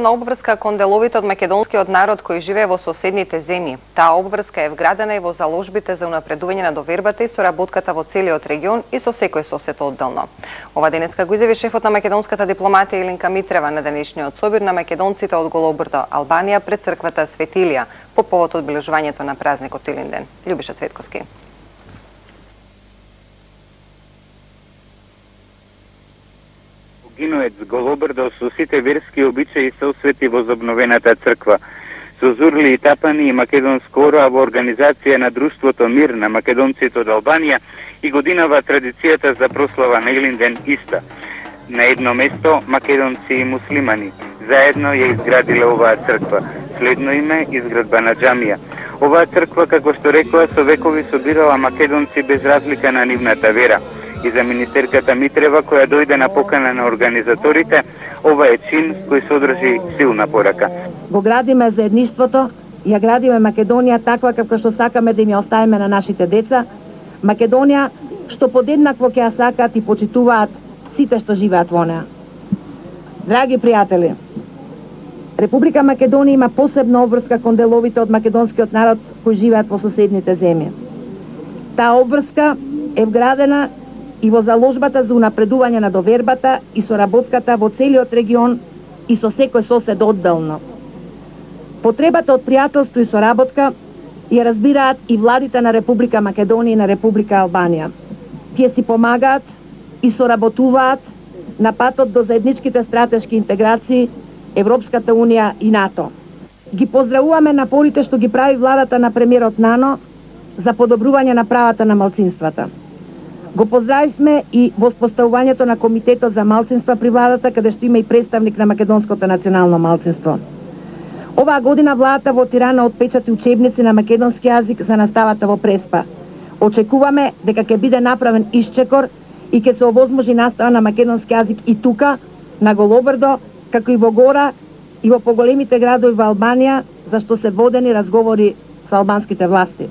посебна обврска кон деловите од македонскиот народ кои живее во соседните земји. Таа обврска е вградена и во заложбите за унапредување на довербата и соработката во целиот регион и со секој сосед одделно. Ова денеска го изјави шефот на македонската дипломатија Илинка Митрева на денешниот собир на македонците од Голобрдо, Албанија пред црквата Свети Илија по повод одбележувањето на празникот Илинден. Љубиша Цветковски. Гиноец Голобрдо со сите верски обичаи се освети возобновената црква. Со зурли и тапани и македонско ора во организација на Друштвото Мир на македонците од Албанија и годинава традицијата за прослава на Илинден иста. На едно место македонци и муслимани заедно ја изградиле оваа црква. Следно име изградба на џамија. Оваа црква, како што рекоа, со векови собирала македонци без разлика на нивната вера. И за министерката Митрева, која дојде на покана на организаторите, ова е чин кој содржи силна порака. Го градиме заедништвото, ја градиме Македонија таква како што сакаме да им ја оставиме на нашите деца. Македонија што подеднакво ќе ја сакаат и почитуваат сите што живеат во неа. Драги пријатели, Република Македонија има посебна обврска кон деловите од македонскиот народ кои живеат во соседните земји. Таа обврска е вградена и во заложбата за унапредување на довербата и соработката во целиот регион и со секој сосед одделно. Потребата од пријателство и соработка ја разбираат и владите на Република Македонија и на Република Албанија. Тие си помагаат и соработуваат на патот до заедничките стратешки интеграции Европската Унија и НАТО. Ги поздравуваме напорите што ги прави владата на премиерот Нано за подобрување на правата на малцинствата. Го поздравивме и воспоставувањето на Комитетот за малцинства при владата, каде што има и представник на македонското национално малцинство. Оваа година владата во Тирана отпечати учебници на македонски јазик за наставата во Преспа. Очекуваме дека ќе биде направен исчекор и ќе се овозможи настава на македонски јазик и тука, на Голобрдо, како и во Гора и во поголемите градови во Албанија, за што се водени разговори со албанските власти.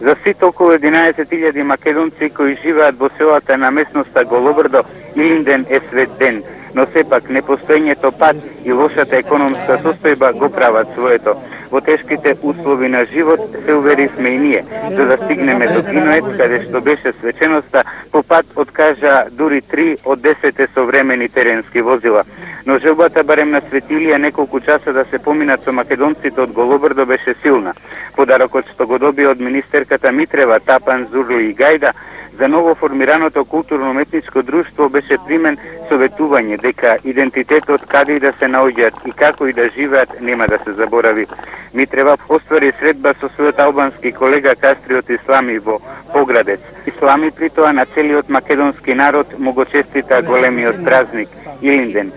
За сите околу 11.000 македонци кои живеат во селата на местноста Голобрдо, Илинден е свет ден, но сепак непостоењето пат и лошата економска состојба го прават своето. Во тешките услови на живот се уверивме и ние, за да стигнеме до Гиноец, каде што беше свеченоста, по пат откажа дури 3 од 10 современи теренски возила. Но желбата барем на Свети Илија неколку часа да се поминат со македонците од Голобрдо беше силна. Подарокот што го доби од министерката Митрева, тапан, зурли и гајда, за ново формираното културно-уметничко друштво беше примен советување дека идентитетот каде и да се наоѓаат и како и да живеат нема да се заборави. Митрева оствари средба со својот албански колега Кастриот Ислами во Поградец. Ислами при тоа на целиот македонски народ му го честита големиот празник Илинден.